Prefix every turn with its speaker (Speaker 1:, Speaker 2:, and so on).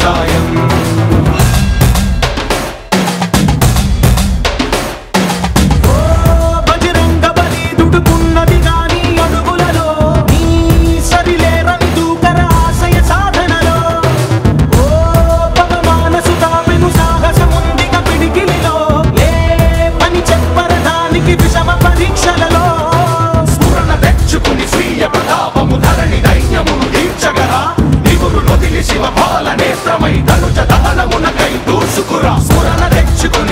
Speaker 1: సాయం బజరంగ బలి దుడుకున్నది గాని అడుగులలో నీ సరిలేరని దూకర ఆశయ సాధనలో ఓ పగమానసు తాపెను సాహసముందిగ పిడికిలిలో ఏ పని చెప్పరదానికి విషమ పరీక్షలలో స్ఫురణ తెచ్చుకుని స్వీయ ప్రతాపము ధరణి దైన్యమును తీర్చగరా నిగురు నొదిలి శివ బాల నేత్రమై ధనుజ దహనమునకై దూసుకురా స్ఫురణ తెచ్చుకుని